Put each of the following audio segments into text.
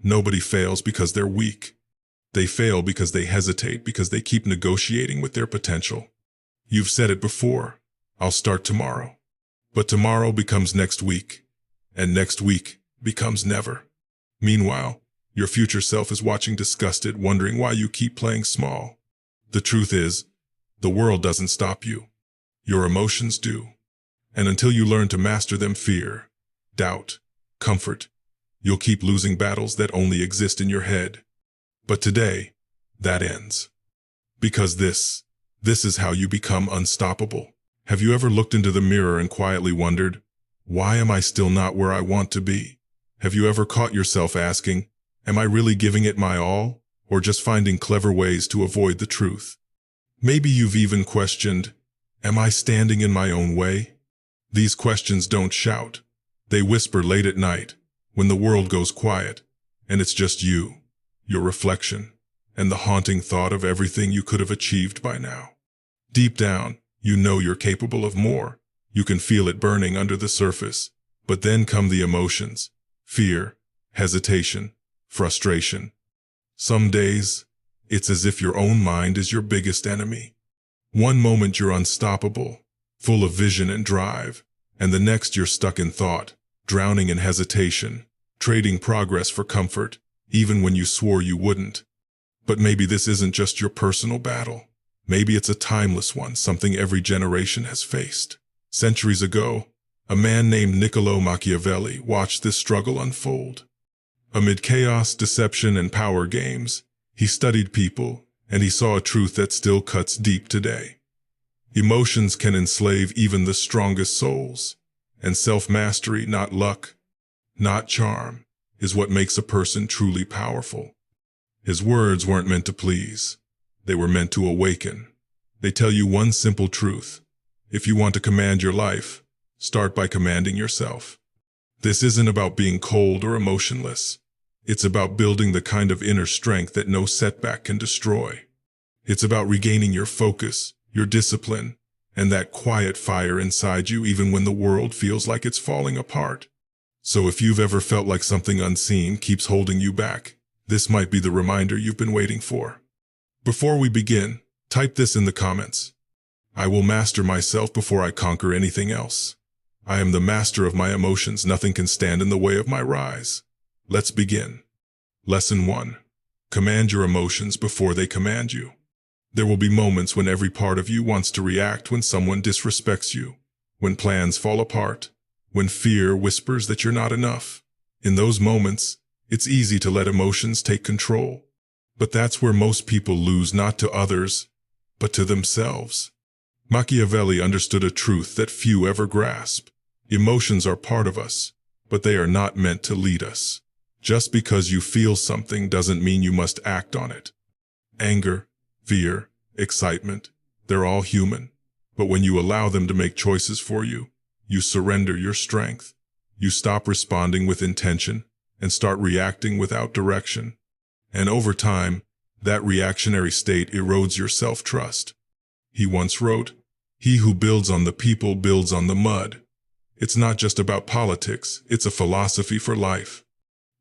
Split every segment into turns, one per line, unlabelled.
Nobody fails because they're weak. They fail because they hesitate, because they keep negotiating with their potential. You've said it before, I'll start tomorrow. But tomorrow becomes next week, and next week becomes never. Meanwhile, your future self is watching disgusted, wondering why you keep playing small. The truth is, the world doesn't stop you. Your emotions do. And until you learn to master them, fear, doubt, comfort, you'll keep losing battles that only exist in your head. But today, that ends. Because this is how you become unstoppable. Have you ever looked into the mirror and quietly wondered, why am I still not where I want to be? Have you ever caught yourself asking, am I really giving it my all, or just finding clever ways to avoid the truth? Maybe you've even questioned, am I standing in my own way? These questions don't shout. They whisper late at night, when the world goes quiet, and it's just you, your reflection, and the haunting thought of everything you could have achieved by now. Deep down, you know you're capable of more. You can feel it burning under the surface. But then come the emotions: fear, hesitation, frustration. Some days, it's as if your own mind is your biggest enemy. One moment you're unstoppable, full of vision and drive, and the next you're stuck in thought, drowning in hesitation, trading progress for comfort, even when you swore you wouldn't. But maybe this isn't just your personal battle. Maybe it's a timeless one, something every generation has faced. Centuries ago, a man named Niccolò Machiavelli watched this struggle unfold. Amid chaos, deception, and power games, he studied people, and he saw a truth that still cuts deep today. Emotions can enslave even the strongest souls, and self-mastery, not luck, not charm, is what makes a person truly powerful. His words weren't meant to please. They were meant to awaken. They tell you one simple truth: if you want to command your life, start by commanding yourself. This isn't about being cold or emotionless. It's about building the kind of inner strength that no setback can destroy. It's about regaining your focus, your discipline, and that quiet fire inside you even when the world feels like it's falling apart. So if you've ever felt like something unseen keeps holding you back, this might be the reminder you've been waiting for. Before we begin, type this in the comments: I will master myself before I conquer anything else. I am the master of my emotions. Nothing can stand in the way of my rise. Let's begin. Lesson 1. Command your emotions before they command you. There will be moments when every part of you wants to react: when someone disrespects you, when plans fall apart, when fear whispers that you're not enough. In those moments, it's easy to let emotions take control. But that's where most people lose, not to others, but to themselves. Machiavelli understood a truth that few ever grasp. Emotions are part of us, but they are not meant to lead us. Just because you feel something doesn't mean you must act on it. Anger, fear, excitement, they're all human. But when you allow them to make choices for you, you surrender your strength. You stop responding with intention and start reacting without direction. And over time, that reactionary state erodes your self-trust. He once wrote, "He who builds on the people builds on the mud." It's not just about politics, it's a philosophy for life.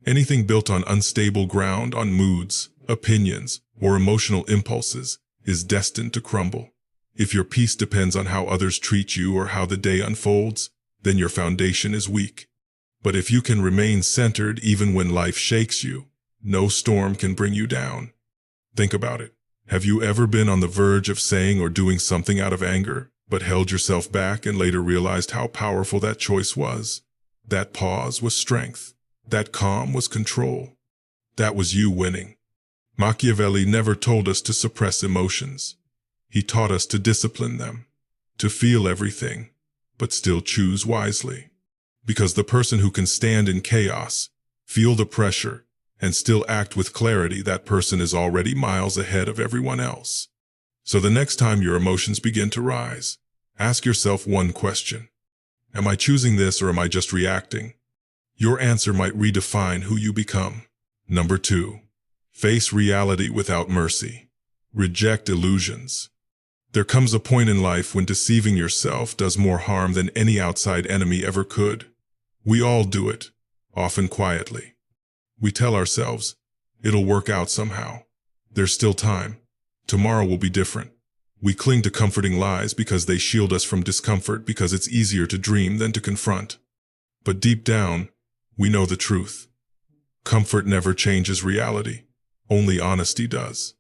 Anything built on unstable ground, on moods, opinions, or emotional impulses, is destined to crumble. If your peace depends on how others treat you or how the day unfolds, then your foundation is weak. But if you can remain centered even when life shakes you, no storm can bring you down. Think about it. Have you ever been on the verge of saying or doing something out of anger, but held yourself back and later realized how powerful that choice was? That pause was strength. That calm was control. That was you winning. Machiavelli never told us to suppress emotions. He taught us to discipline them, to feel everything, but still choose wisely. Because the person who can stand in chaos, feel the pressure, and still act with clarity, that person is already miles ahead of everyone else. So the next time your emotions begin to rise, ask yourself one question: am I choosing this or am I just reacting? Your answer might redefine who you become. Number 2. Face reality without mercy. Reject illusions. There comes a point in life when deceiving yourself does more harm than any outside enemy ever could. We all do it, often quietly. We tell ourselves, it'll work out somehow. There's still time. Tomorrow will be different. We cling to comforting lies because they shield us from discomfort, because it's easier to dream than to confront. But deep down, we know the truth. Comfort never changes reality. Only honesty does.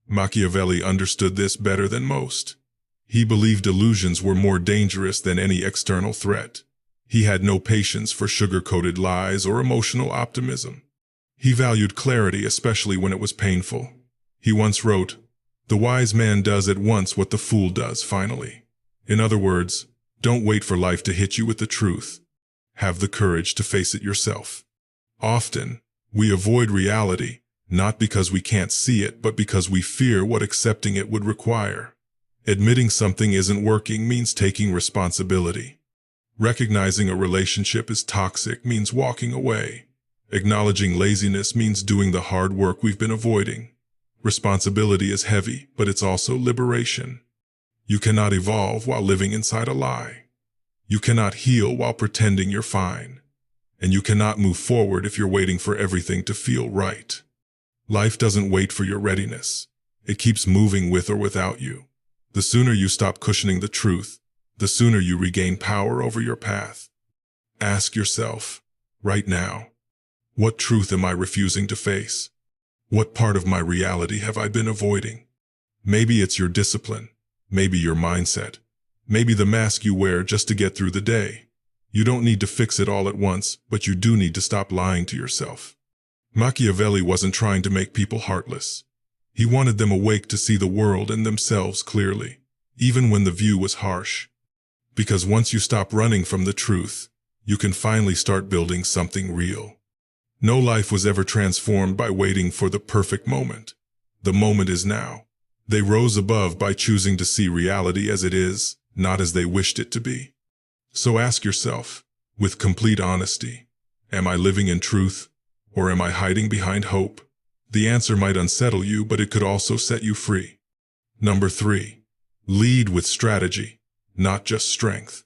Machiavelli understood this better than most. He believed illusions were more dangerous than any external threat. He had no patience for sugar-coated lies or emotional optimism. He valued clarity, especially when it was painful. He once wrote, "The wise man does at once what the fool does finally." In other words, don't wait for life to hit you with the truth. Have the courage to face it yourself. Often, we avoid reality, not because we can't see it, but because we fear what accepting it would require. Admitting something isn't working means taking responsibility. Recognizing a relationship is toxic means walking away. Acknowledging laziness means doing the hard work we've been avoiding. Responsibility is heavy, but it's also liberation. You cannot evolve while living inside a lie. You cannot heal while pretending you're fine. And you cannot move forward if you're waiting for everything to feel right. Life doesn't wait for your readiness. It keeps moving with or without you. The sooner you stop cushioning the truth, the sooner you regain power over your path. Ask yourself, right now, what truth am I refusing to face? What part of my reality have I been avoiding? Maybe it's your discipline, maybe your mindset, maybe the mask you wear just to get through the day. You don't need to fix it all at once, but you do need to stop lying to yourself. Machiavelli wasn't trying to make people heartless. He wanted them awake to see the world and themselves clearly, even when the view was harsh. Because once you stop running from the truth, you can finally start building something real. No life was ever transformed by waiting for the perfect moment. The moment is now. They rose above by choosing to see reality as it is, not as they wished it to be. So ask yourself, with complete honesty, am I living in truth, or am I hiding behind hope? The answer might unsettle you, but it could also set you free. Number 3. Lead with strategy, not just strength.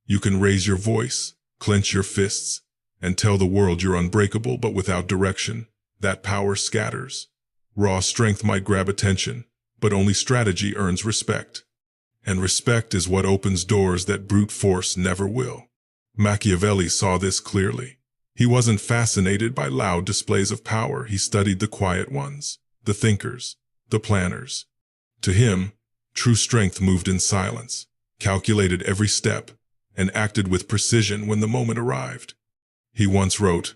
You can raise your voice, clench your fists, and tell the world you're unbreakable, but without direction, that power scatters. Raw strength might grab attention, but only strategy earns respect. And respect is what opens doors that brute force never will. Machiavelli saw this clearly. He wasn't fascinated by loud displays of power. He studied the quiet ones, the thinkers, the planners. To him, true strength moved in silence, calculated every step, and acted with precision when the moment arrived. He once wrote,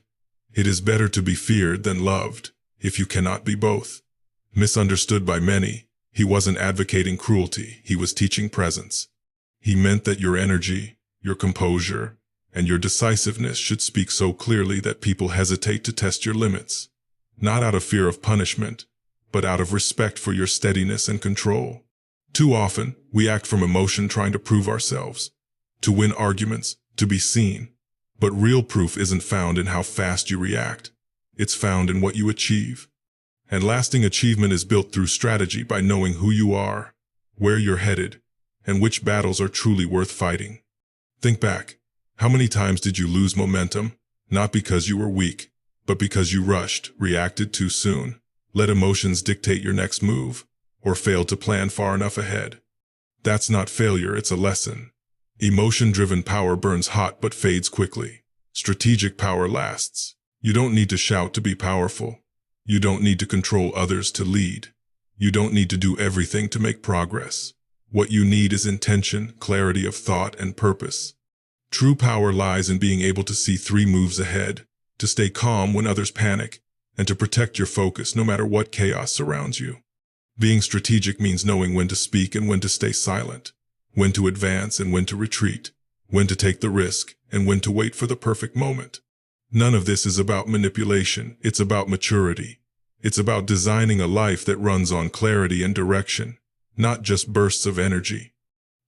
"It is better to be feared than loved, if you cannot be both." Misunderstood by many, he wasn't advocating cruelty, he was teaching presence. He meant that your energy, your composure, and your decisiveness should speak so clearly that people hesitate to test your limits, not out of fear of punishment, but out of respect for your steadiness and control. Too often, we act from emotion, trying to prove ourselves, to win arguments, to be seen. But real proof isn't found in how fast you react. It's found in what you achieve. And lasting achievement is built through strategy, by knowing who you are, where you're headed, and which battles are truly worth fighting. Think back. How many times did you lose momentum, not because you were weak, but because you rushed, reacted too soon, let emotions dictate your next move, or failed to plan far enough ahead? That's not failure, it's a lesson. Emotion-driven power burns hot but fades quickly. Strategic power lasts. You don't need to shout to be powerful. You don't need to control others to lead. You don't need to do everything to make progress. What you need is intention, clarity of thought, and purpose. True power lies in being able to see 3 moves ahead, to stay calm when others panic, and to protect your focus no matter what chaos surrounds you. Being strategic means knowing when to speak and when to stay silent, when to advance and when to retreat, when to take the risk and when to wait for the perfect moment. None of this is about manipulation, it's about maturity. It's about designing a life that runs on clarity and direction, not just bursts of energy.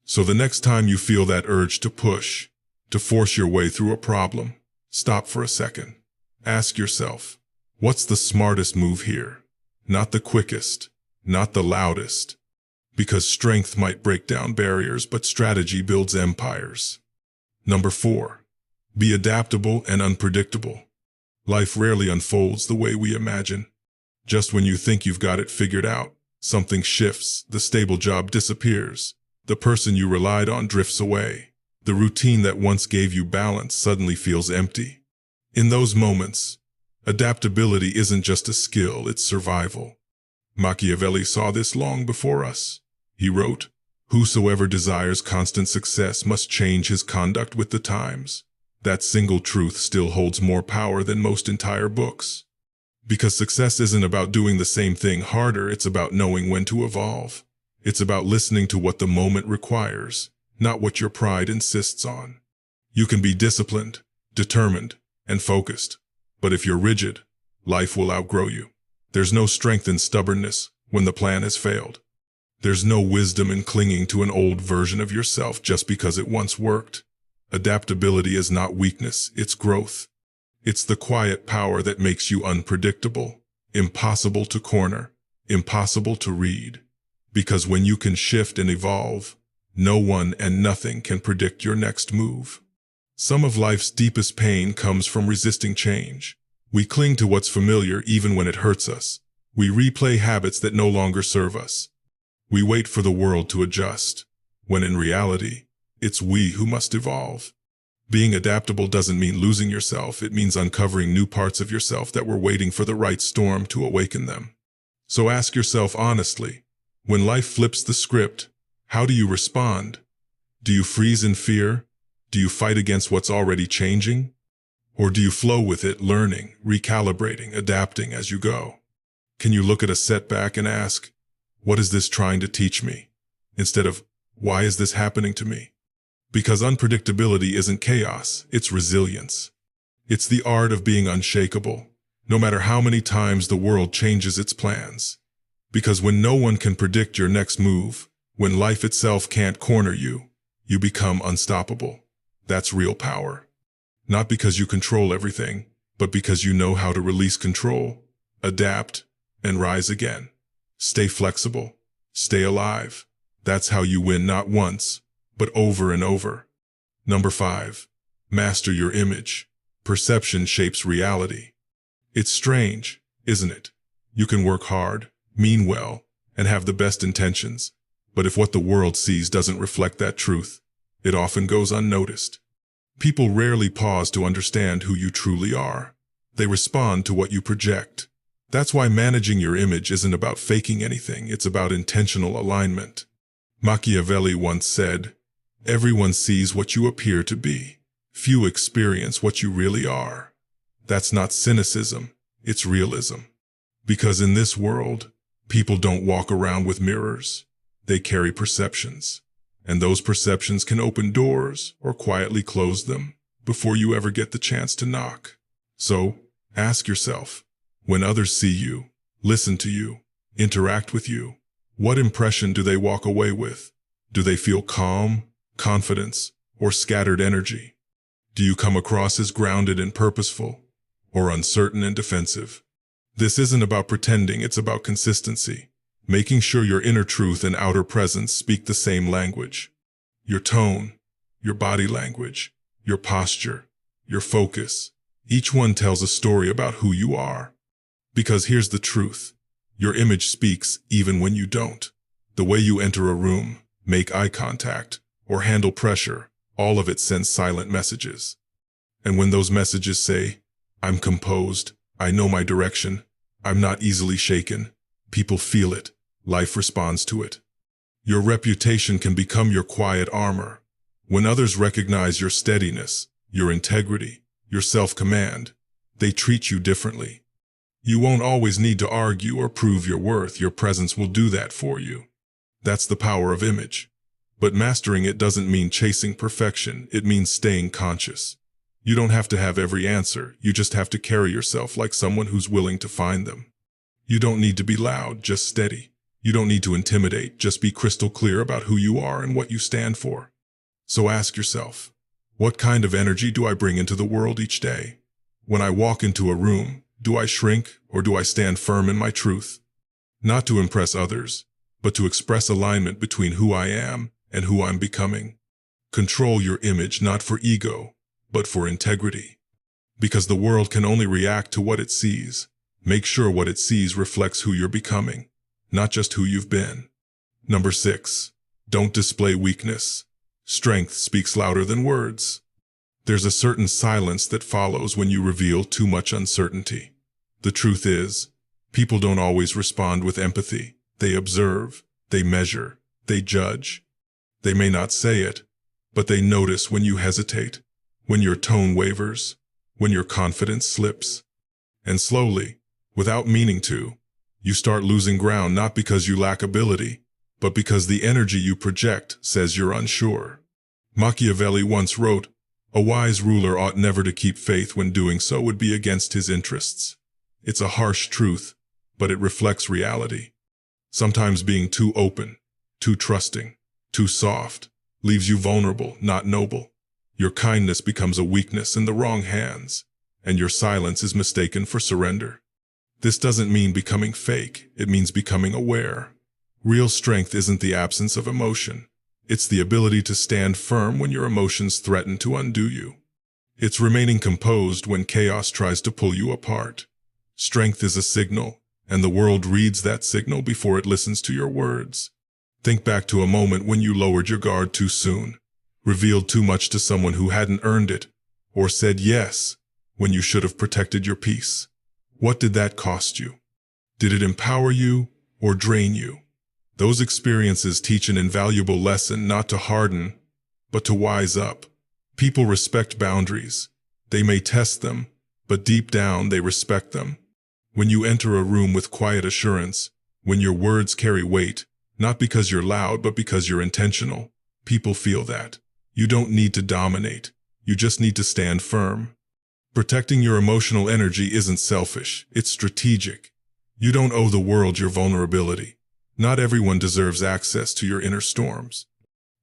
So the next time you feel that urge to push, to force your way through a problem, stop for a second. Ask yourself, what's the smartest move here? Not the quickest, not the loudest. Because strength might break down barriers, but strategy builds empires. Number 4. Be adaptable and unpredictable. Life rarely unfolds the way we imagine. Just when you think you've got it figured out, something shifts, the stable job disappears, the person you relied on drifts away, the routine that once gave you balance suddenly feels empty. In those moments, adaptability isn't just a skill, it's survival. Machiavelli saw this long before us. He wrote, "Whosoever desires constant success must change his conduct with the times." That single truth still holds more power than most entire books. Because success isn't about doing the same thing harder, it's about knowing when to evolve. It's about listening to what the moment requires, not what your pride insists on. You can be disciplined, determined, and focused, but if you're rigid, life will outgrow you. There's no strength in stubbornness when the plan has failed. There's no wisdom in clinging to an old version of yourself just because it once worked. Adaptability is not weakness, it's growth. It's the quiet power that makes you unpredictable, impossible to corner, impossible to read. Because when you can shift and evolve, no one and nothing can predict your next move. Some of life's deepest pain comes from resisting change. We cling to what's familiar even when it hurts us. We replay habits that no longer serve us. We wait for the world to adjust, when in reality, it's we who must evolve. Being adaptable doesn't mean losing yourself, it means uncovering new parts of yourself that were waiting for the right storm to awaken them. So ask yourself honestly, when life flips the script, how do you respond? Do you freeze in fear? Do you fight against what's already changing? Or do you flow with it, learning, recalibrating, adapting as you go? Can you look at a setback and ask, what is this trying to teach me? Instead of, why is this happening to me? Because unpredictability isn't chaos, it's resilience. It's the art of being unshakable, no matter how many times the world changes its plans. Because when no one can predict your next move, when life itself can't corner you, you become unstoppable. That's real power. Not because you control everything, but because you know how to release control, adapt, and rise again. Stay flexible. Stay alive. That's how you win not once, but over and over. Number 5. Master your image. Perception shapes reality. It's strange, isn't it? You can work hard, mean well, and have the best intentions. But if what the world sees doesn't reflect that truth, it often goes unnoticed. People rarely pause to understand who you truly are. They respond to what you project. That's why managing your image isn't about faking anything, it's about intentional alignment. Machiavelli once said, "Everyone sees what you appear to be. Few experience what you really are." That's not cynicism, it's realism. Because in this world, people don't walk around with mirrors. They carry perceptions. And those perceptions can open doors or quietly close them before you ever get the chance to knock. So, ask yourself, when others see you, listen to you, interact with you, what impression do they walk away with? Do they feel calm, confidence, or scattered energy? Do you come across as grounded and purposeful, or uncertain and defensive? This isn't about pretending, it's about consistency, making sure your inner truth and outer presence speak the same language. Your tone, your body language, your posture, your focus, each one tells a story about who you are. Because here's the truth, your image speaks even when you don't. The way you enter a room, make eye contact, or handle pressure, all of it sends silent messages. And when those messages say, "I'm composed, I know my direction, I'm not easily shaken," people feel it, life responds to it. Your reputation can become your quiet armor. When others recognize your steadiness, your integrity, your self-command, they treat you differently. You won't always need to argue or prove your worth, your presence will do that for you. That's the power of image. But mastering it doesn't mean chasing perfection, it means staying conscious. You don't have to have every answer, you just have to carry yourself like someone who's willing to find them. You don't need to be loud, just steady. You don't need to intimidate, just be crystal clear about who you are and what you stand for. So ask yourself, what kind of energy do I bring into the world each day? When I walk into a room, do I shrink or do I stand firm in my truth? Not to impress others, but to express alignment between who I am and who I'm becoming. Control your image not for ego, but for integrity. Because the world can only react to what it sees. Make sure what it sees reflects who you're becoming, not just who you've been. Number 6. Don't display weakness. Strength speaks louder than words. There's a certain silence that follows when you reveal too much uncertainty. The truth is, people don't always respond with empathy. They observe, they measure, they judge. They may not say it, but they notice when you hesitate, when your tone wavers, when your confidence slips. And slowly, without meaning to, you start losing ground not because you lack ability, but because the energy you project says you're unsure. Machiavelli once wrote, "A wise ruler ought never to keep faith when doing so would be against his interests." It's a harsh truth, but it reflects reality. Sometimes being too open, too trusting, too soft, leaves you vulnerable, not noble. Your kindness becomes a weakness in the wrong hands, and your silence is mistaken for surrender. This doesn't mean becoming fake, it means becoming aware. Real strength isn't the absence of emotion. It's the ability to stand firm when your emotions threaten to undo you. It's remaining composed when chaos tries to pull you apart. Strength is a signal, and the world reads that signal before it listens to your words. Think back to a moment when you lowered your guard too soon, revealed too much to someone who hadn't earned it, or said yes when you should have protected your peace. What did that cost you? Did it empower you or drain you? Those experiences teach an invaluable lesson not to harden, but to wise up. People respect boundaries. They may test them, but deep down they respect them. When you enter a room with quiet assurance, when your words carry weight, not because you're loud but because you're intentional, people feel that. You don't need to dominate. You just need to stand firm. Protecting your emotional energy isn't selfish, it's strategic. You don't owe the world your vulnerability. Not everyone deserves access to your inner storms.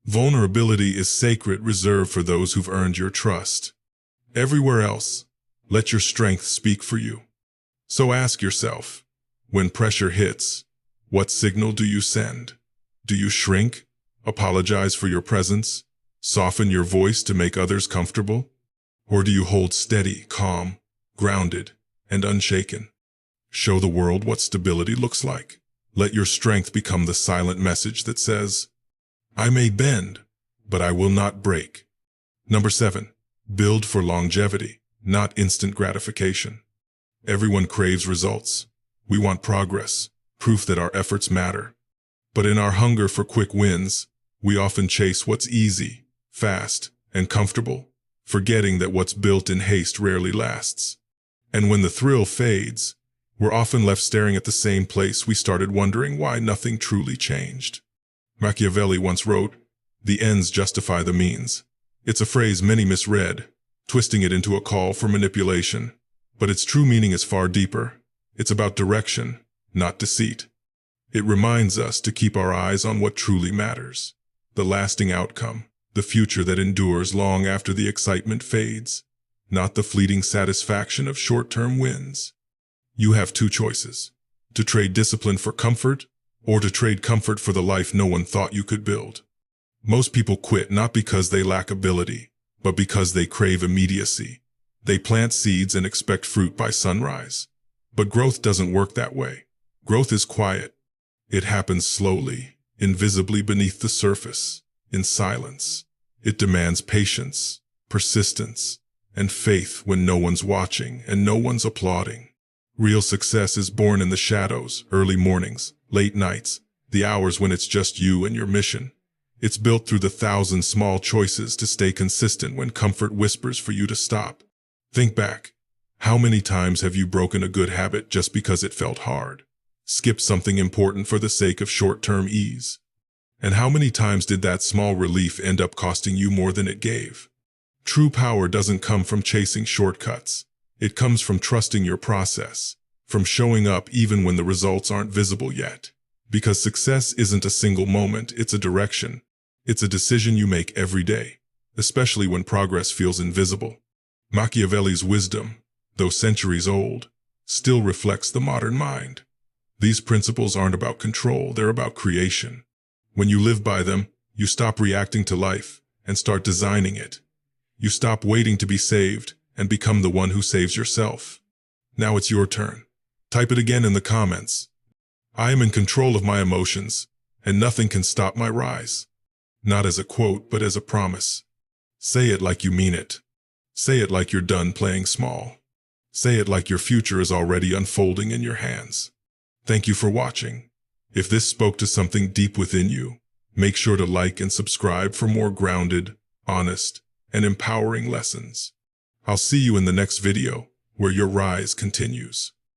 Vulnerability is sacred, reserved for those who've earned your trust. Everywhere else, let your strength speak for you. So ask yourself, when pressure hits, what signal do you send? Do you shrink, apologize for your presence, soften your voice to make others comfortable? Or do you hold steady, calm, grounded, and unshaken? Show the world what stability looks like. Let your strength become the silent message that says, "I may bend, but I will not break." Number 7. Build for longevity, not instant gratification. Everyone craves results. We want progress, proof that our efforts matter. But in our hunger for quick wins, we often chase what's easy, fast, and comfortable, forgetting that what's built in haste rarely lasts. And when the thrill fades, we're often left staring at the same place we started, wondering why nothing truly changed. Machiavelli once wrote, "The ends justify the means." It's a phrase many misread, twisting it into a call for manipulation. But its true meaning is far deeper. It's about direction, not deceit. It reminds us to keep our eyes on what truly matters, the lasting outcome, the future that endures long after the excitement fades, not the fleeting satisfaction of short-term wins. You have two choices: to trade discipline for comfort, or to trade comfort for the life no one thought you could build. Most people quit not because they lack ability, but because they crave immediacy. They plant seeds and expect fruit by sunrise. But growth doesn't work that way. Growth is quiet. It happens slowly, invisibly beneath the surface, in silence. It demands patience, persistence, and faith when no one's watching and no one's applauding. Real success is born in the shadows, early mornings, late nights, the hours when it's just you and your mission. It's built through the 1,000 small choices to stay consistent when comfort whispers for you to stop. Think back. How many times have you broken a good habit just because it felt hard? Skipped something important for the sake of short-term ease? And how many times did that small relief end up costing you more than it gave? True power doesn't come from chasing shortcuts. It comes from trusting your process, from showing up even when the results aren't visible yet. Because success isn't a single moment, it's a direction. It's a decision you make every day, especially when progress feels invisible. Machiavelli's wisdom, though centuries old, still reflects the modern mind. These principles aren't about control, they're about creation. When you live by them, you stop reacting to life and start designing it. You stop waiting to be saved and become the one who saves yourself. Now it's your turn. Type it again in the comments. I am in control of my emotions, and nothing can stop my rise. Not as a quote, but as a promise. Say it like you mean it. Say it like you're done playing small. Say it like your future is already unfolding in your hands. Thank you for watching. If this spoke to something deep within you, make sure to like and subscribe for more grounded, honest, and empowering lessons. I'll see you in the next video, where your rise continues.